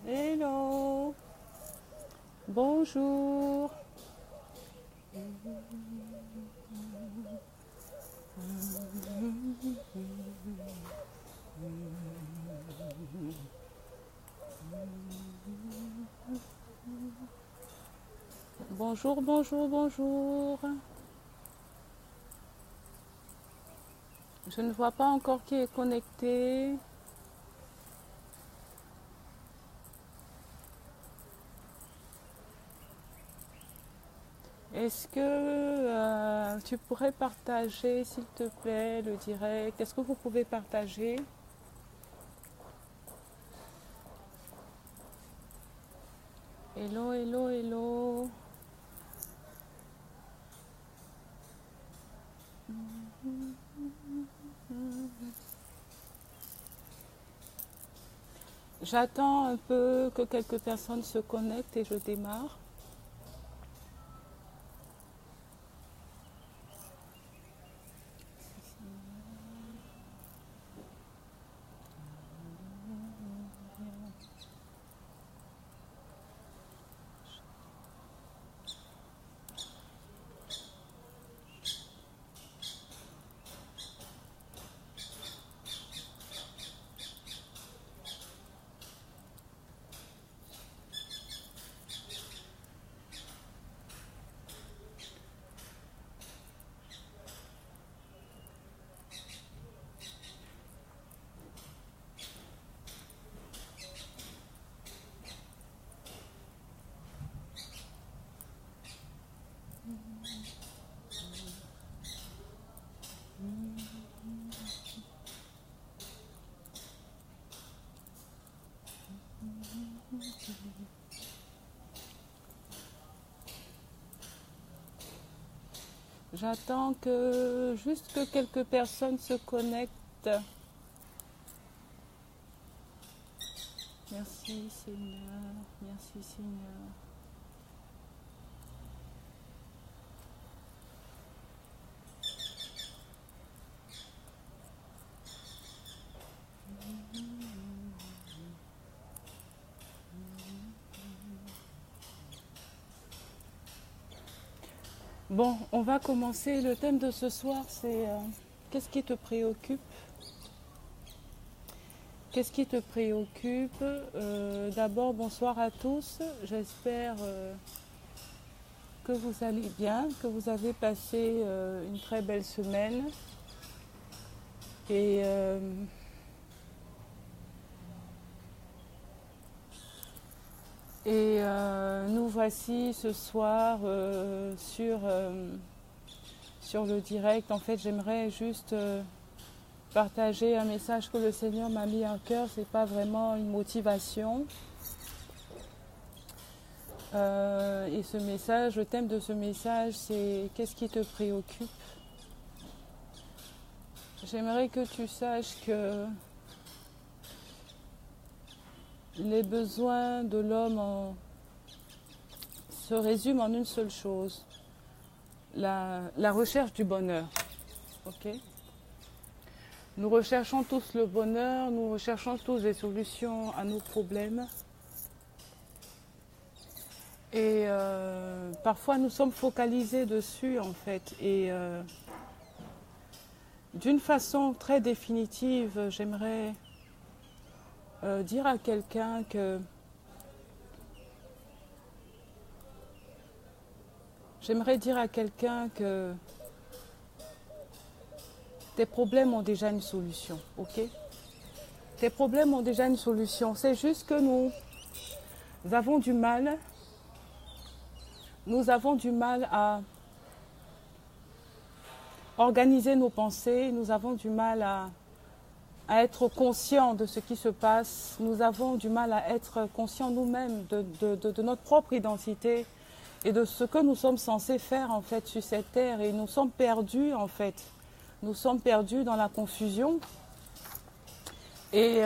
Hello, bonjour. Bonjour, bonjour, bonjour. Je ne vois pas encore qui est connecté. Est-ce que tu pourrais partager, s'il te plaît, le direct? Est-ce que vous pouvez partager? Hello, hello, hello. J'attends un peu que quelques personnes se connectent et je démarre. J'attends juste que quelques personnes se connectent. Merci Seigneur, merci Seigneur. Bon, on va commencer. Le thème de ce soir, c'est qu'est-ce qui te préoccupe? Qu'est-ce qui te préoccupe? D'abord, bonsoir à tous. J'espère que vous allez bien, que vous avez passé une très belle semaine. Et nous voici ce soir sur le direct. En fait, j'aimerais juste partager un message que le Seigneur m'a mis en cœur. Ce n'est pas vraiment une motivation. Et ce message, le thème de ce message, c'est qu'est-ce qui te préoccupe? J'aimerais que tu saches que les besoins de l'homme se résument en une seule chose, la recherche du bonheur. Ok? Nous recherchons tous le bonheur, nous recherchons tous des solutions à nos problèmes. Et parfois nous sommes focalisés dessus en fait. Et d'une façon très définitive, j'aimerais dire à quelqu'un que tes problèmes ont déjà une solution, ok? Tes problèmes ont déjà une solution. C'est juste que nous avons du mal à organiser nos pensées, nous avons du mal à être conscients de ce qui se passe, nous avons du mal à être conscients nous-mêmes de notre propre identité et de ce que nous sommes censés faire en fait sur cette terre. Et nous sommes perdus en fait. Nous sommes perdus dans la confusion. Et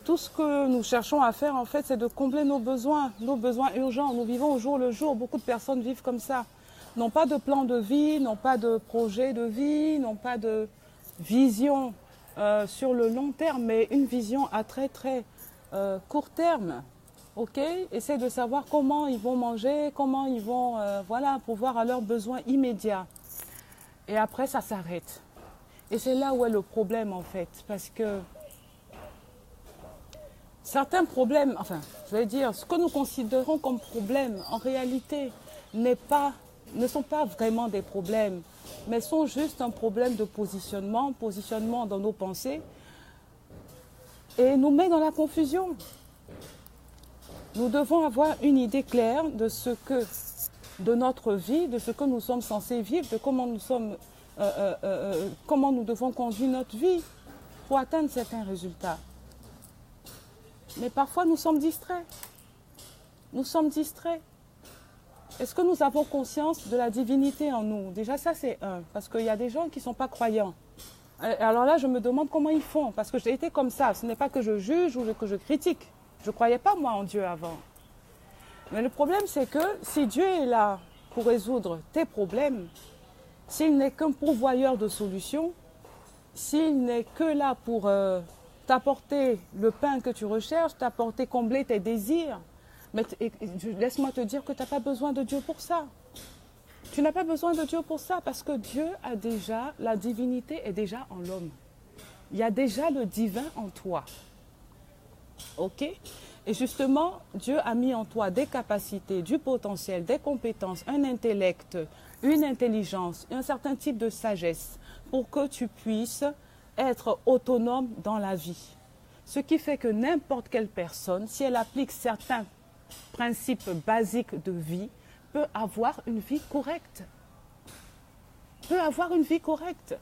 tout ce que nous cherchons à faire en fait, c'est de combler nos besoins urgents. Nous vivons au jour le jour. Beaucoup de personnes vivent comme ça. N'ont pas de plan de vie, n'ont pas de projet de vie, n'ont pas de vision sur le long terme, mais une vision à très très court terme. Ok, essaie de savoir comment ils vont manger, comment ils vont pourvoir à leurs besoins immédiats. Et après, ça s'arrête. Et c'est là où est le problème en fait, parce que certains problèmes, enfin, je vais dire, ce que nous considérons comme problème, en réalité, ne sont pas vraiment des problèmes, mais sont juste un problème de positionnement dans nos pensées, et nous met dans la confusion. Nous devons avoir une idée claire de notre vie, de ce que nous sommes censés vivre, de comment nous devons conduire notre vie pour atteindre certains résultats. Mais parfois, nous sommes distraits. Nous sommes distraits. Est-ce que nous avons conscience de la divinité en nous? Déjà, ça, c'est un. Parce qu'il y a des gens qui ne sont pas croyants. Alors là, je me demande comment ils font. Parce que j'ai été comme ça. Ce n'est pas que je juge ou que je critique. Je ne croyais pas, moi, en Dieu avant. Mais le problème, c'est que si Dieu est là pour résoudre tes problèmes, s'il n'est qu'un pourvoyeur de solutions, s'il n'est que là pour t'apporter le pain que tu recherches, combler tes désirs, mais laisse-moi te dire que tu n'as pas besoin de Dieu pour ça. Tu n'as pas besoin de Dieu pour ça parce que Dieu a déjà, la divinité est déjà en l'homme. Il y a déjà le divin en toi. Ok? Et justement, Dieu a mis en toi des capacités, du potentiel, des compétences, un intellect, une intelligence, un certain type de sagesse pour que tu puisses être autonome dans la vie. Ce qui fait que n'importe quelle personne, si elle applique certains principes basiques de vie, peut avoir une vie correcte. Peut avoir une vie correcte.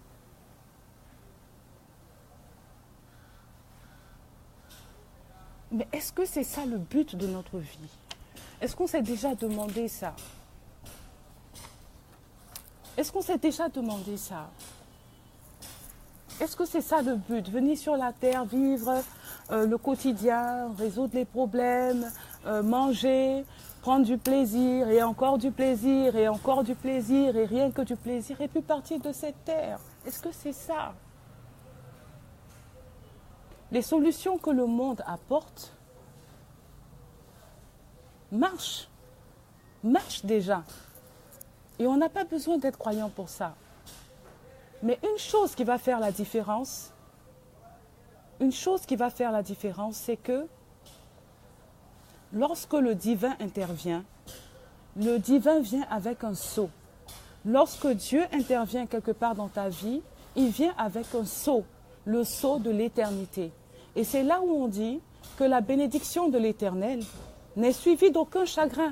Mais est-ce que c'est ça le but de notre vie? Est-ce qu'on s'est déjà demandé ça? Est-ce qu'on s'est déjà demandé ça? Est-ce que c'est ça le but? Venir sur la terre, vivre le quotidien, résoudre les problèmes, manger, prendre du plaisir et encore du plaisir et encore du plaisir et rien que du plaisir et puis partir de cette terre? Est-ce que c'est ça? Les solutions que le monde apporte marchent déjà. Et on n'a pas besoin d'être croyant pour ça. Mais une chose qui va faire la différence, c'est que lorsque le divin intervient, le divin vient avec un sceau. Lorsque Dieu intervient quelque part dans ta vie, il vient avec un sceau, le sceau de l'éternité. Et c'est là où on dit que la bénédiction de l'Éternel n'est suivie d'aucun chagrin.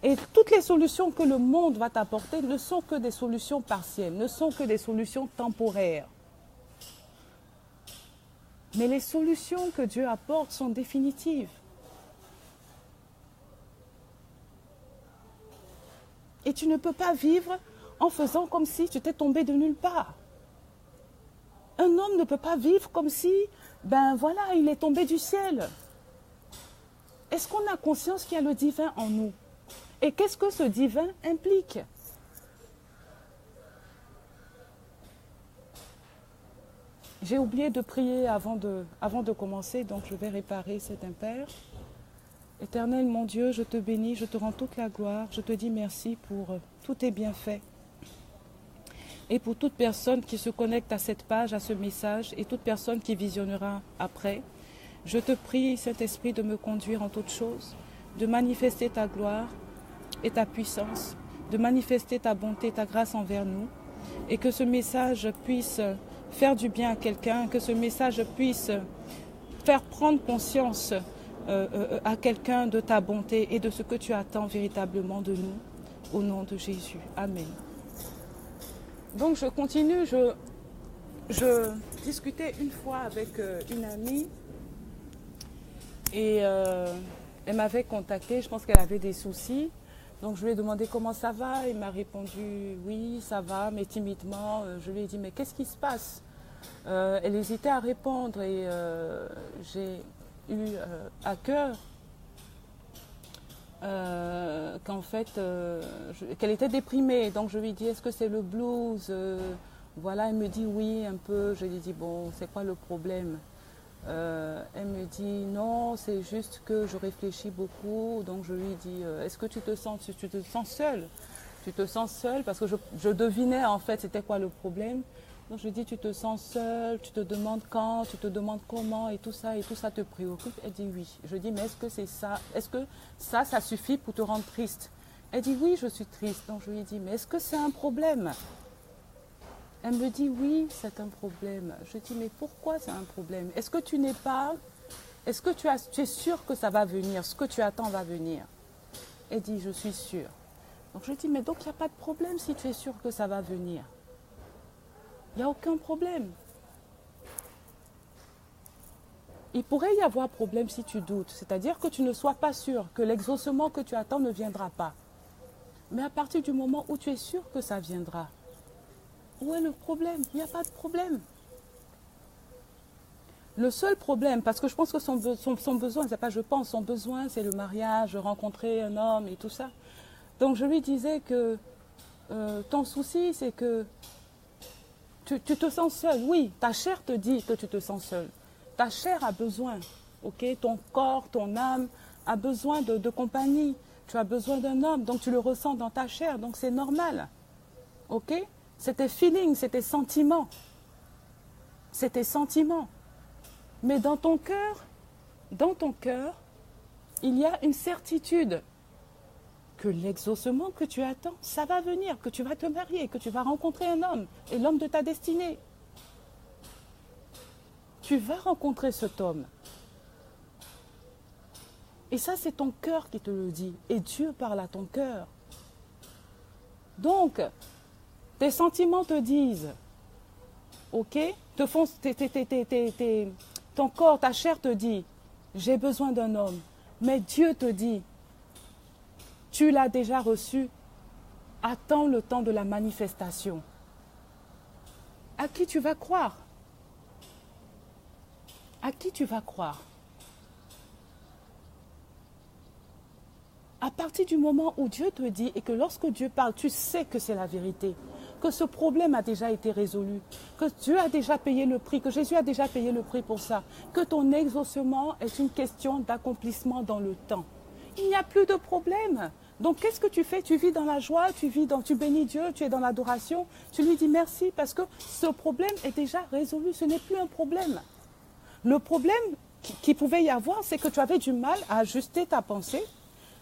Et toutes les solutions que le monde va t'apporter ne sont que des solutions partielles, ne sont que des solutions temporaires. Mais les solutions que Dieu apporte sont définitives. Et tu ne peux pas vivre en faisant comme si tu étais tombé de nulle part. Un homme ne peut pas vivre comme si, il est tombé du ciel. Est-ce qu'on a conscience qu'il y a le divin en nous? Et qu'est-ce que ce divin implique? J'ai oublié de prier avant de commencer, donc je vais réparer cet impair. Éternel mon Dieu, je te bénis, je te rends toute la gloire, je te dis merci pour tous tes bienfaits. Et pour toute personne qui se connecte à cette page, à ce message, et toute personne qui visionnera après, je te prie, Saint-Esprit, de me conduire en toutes choses, de manifester ta gloire et ta puissance, de manifester ta bonté, ta grâce envers nous, et que ce message puisse faire du bien à quelqu'un, que ce message puisse faire prendre conscience à quelqu'un de ta bonté et de ce que tu attends véritablement de nous, au nom de Jésus. Amen. Donc je continue, je discutais une fois avec une amie et Elle m'avait contacté, je pense qu'elle avait des soucis. Donc je lui ai demandé comment ça va. Elle m'a répondu oui, ça va, mais timidement. Je lui ai dit mais qu'est-ce qui se passe? Elle hésitait à répondre et j'ai eu à cœur qu'en fait, qu'elle était déprimée. Donc je lui ai dit est-ce que c'est le blues? Voilà, elle me dit oui un peu. Je lui ai dit bon, c'est quoi le problème? Elle me dit non, c'est juste que je réfléchis beaucoup. Donc je lui dis est-ce que tu te sens seule? Tu te sens seule? Parce que je devinais en fait c'était quoi le problème. Donc je lui dis tu te sens seule, tu te demandes quand, tu te demandes comment et tout ça te préoccupe. Elle dit oui. Je dis mais est-ce que c'est ça? Est-ce que ça suffit pour te rendre triste? Elle dit oui, je suis triste. Donc je lui dis mais est-ce que c'est un problème? Elle me dit oui, c'est un problème. Je dis mais pourquoi c'est un problème? Est-ce que tu n'es pas... Est-ce que tu es sûre que ça va venir? Ce que tu attends va venir? Elle dit je suis sûre. Donc je dis mais donc il n'y a pas de problème si tu es sûre que ça va venir. Il n'y a aucun problème. Il pourrait y avoir problème si tu doutes. C'est-à-dire que tu ne sois pas sûr que l'exaucement que tu attends ne viendra pas. Mais à partir du moment où tu es sûr que ça viendra, où est le problème? Il n'y a pas de problème. Le seul problème, parce que je pense que son besoin, c'est pas je pense, son besoin c'est le mariage, rencontrer un homme et tout ça. Donc je lui disais que ton souci c'est que tu te sens seul. Oui, ta chair te dit que tu te sens seul. Ta chair a besoin, ok? Ton corps, ton âme a besoin de compagnie. Tu as besoin d'un homme, donc tu le ressens dans ta chair, donc c'est normal, ok? C'était feeling, c'était sentiment. C'était sentiment. Mais dans ton cœur, il y a une certitude que l'exaucement que tu attends, ça va venir, que tu vas te marier, que tu vas rencontrer un homme, et l'homme de ta destinée. Tu vas rencontrer cet homme. Et ça, c'est ton cœur qui te le dit. Et Dieu parle à ton cœur. Donc, tes sentiments te disent, ok, ton corps, ta chair te dit, j'ai besoin d'un homme. Mais Dieu te dit, tu l'as déjà reçu, attends le temps de la manifestation. À qui tu vas croire? À qui tu vas croire? À partir du moment où Dieu te dit et que lorsque Dieu parle, tu sais que c'est la vérité, que ce problème a déjà été résolu, que Dieu a déjà payé le prix, que Jésus a déjà payé le prix pour ça, que ton exaucement est une question d'accomplissement dans le temps. Il n'y a plus de problème. Donc qu'est-ce que tu fais? Tu vis dans la joie, tu bénis Dieu, tu es dans l'adoration, tu lui dis merci parce que ce problème est déjà résolu, ce n'est plus un problème. Le problème qui pouvait y avoir, c'est que tu avais du mal à ajuster ta pensée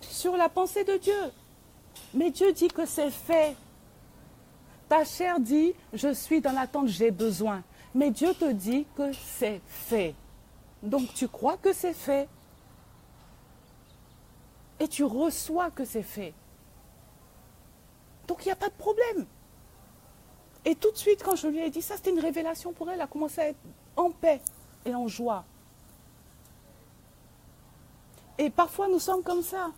sur la pensée de Dieu. Mais Dieu dit que c'est fait. Ta chair dit, je suis dans l'attente, j'ai besoin. Mais Dieu te dit que c'est fait. Donc tu crois que c'est fait. Et tu reçois que c'est fait. Donc il n'y a pas de problème. Et tout de suite, quand je lui ai dit ça, c'était une révélation pour elle. Elle a commencé à être en paix et en joie. Et parfois, nous sommes comme ça.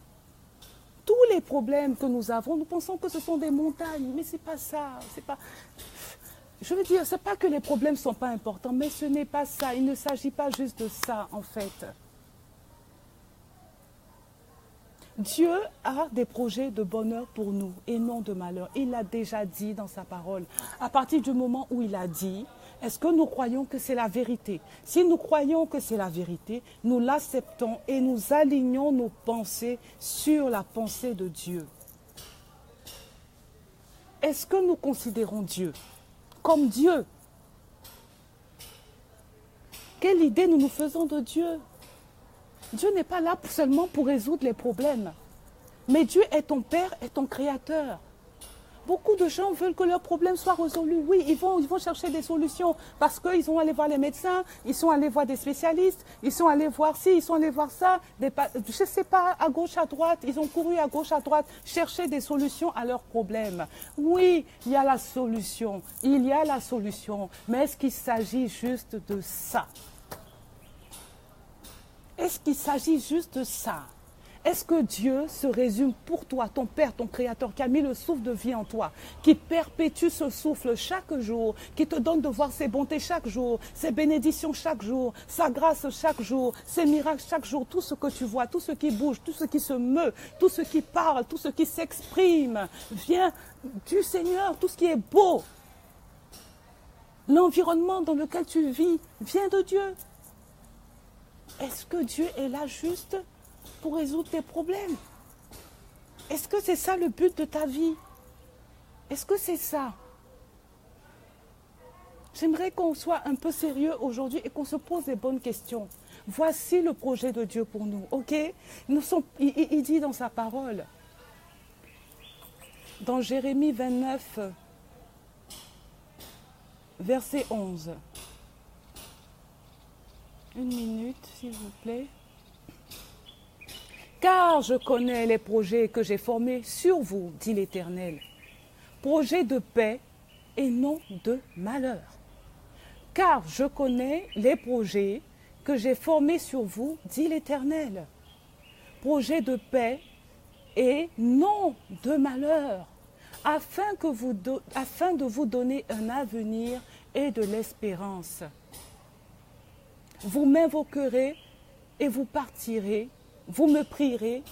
Tous les problèmes que nous avons, nous pensons que ce sont des montagnes. Mais ce n'est pas ça. Je veux dire, ce n'est pas que les problèmes ne sont pas importants, mais ce n'est pas ça. Il ne s'agit pas juste de ça, en fait. Dieu a des projets de bonheur pour nous et non de malheur. Il l'a déjà dit dans sa parole. À partir du moment où il a dit, est-ce que nous croyons que c'est la vérité? Si nous croyons que c'est la vérité, nous l'acceptons et nous alignons nos pensées sur la pensée de Dieu. Est-ce que nous considérons Dieu comme Dieu? Quelle idée nous nous faisons de Dieu? Dieu n'est pas là seulement pour résoudre les problèmes. Mais Dieu est ton Père, est ton Créateur. Beaucoup de gens veulent que leurs problèmes soient résolus. Oui, ils vont chercher des solutions parce qu'ils sont allés voir les médecins, ils sont allés voir des spécialistes, ils sont allés voir ci, ils sont allés voir ça. Je ne sais pas, à gauche, à droite, ils ont couru à gauche, à droite, chercher des solutions à leurs problèmes. Oui, il y a la solution, mais est-ce qu'il s'agit juste de ça? Est-ce qu'il s'agit juste de ça? Est-ce que Dieu se résume pour toi, ton Père, ton Créateur, qui a mis le souffle de vie en toi, qui perpétue ce souffle chaque jour, qui te donne de voir ses bontés chaque jour, ses bénédictions chaque jour, sa grâce chaque jour, ses miracles chaque jour, tout ce que tu vois, tout ce qui bouge, tout ce qui se meut, tout ce qui parle, tout ce qui s'exprime, vient du Seigneur, tout ce qui est beau. L'environnement dans lequel tu vis vient de Dieu. Est-ce que Dieu est là juste pour résoudre tes problèmes? Est-ce que c'est ça le but de ta vie? Est-ce que c'est ça? J'aimerais qu'on soit un peu sérieux aujourd'hui et qu'on se pose les bonnes questions. Voici le projet de Dieu pour nous, ok? Il dit dans sa parole, dans Jérémie 29, verset 11. Une minute, s'il vous plaît. Car je connais les projets que j'ai formés sur vous, dit l'Éternel. Projets de paix et non de malheur. Car je connais les projets que j'ai formés sur vous, dit l'Éternel. Projets de paix et non de malheur, afin de vous donner un avenir et de l'espérance. Vous m'invoquerez et vous partirez, vous me prierez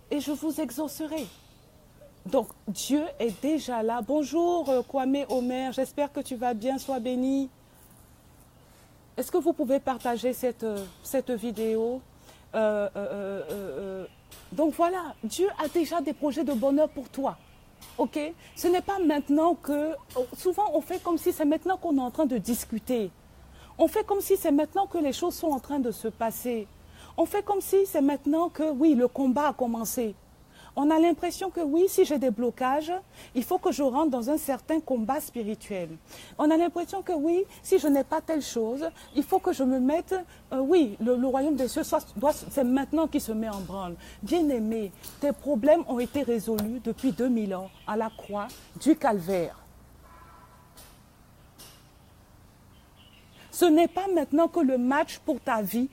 et je vous exaucerai. Donc Dieu est déjà là. Bonjour Kwame Omer, j'espère que tu vas bien, sois béni. Est-ce que vous pouvez partager cette vidéo? Donc voilà, Dieu a déjà des projets de bonheur pour toi. Ok? Ce n'est pas maintenant que... Souvent on fait comme si c'est maintenant qu'on est en train de discuter. On fait comme si c'est maintenant que les choses sont en train de se passer. On fait comme si c'est maintenant que, oui, le combat a commencé. On a l'impression que, oui, si j'ai des blocages, il faut que je rentre dans un certain combat spirituel. On a l'impression que, oui, si je n'ai pas telle chose, il faut que je me mette... oui, le royaume des cieux, c'est maintenant qu'il se met en branle. Bien-aimé, tes problèmes ont été résolus depuis 2000 ans à la croix du calvaire. Ce n'est pas maintenant que le match pour ta vie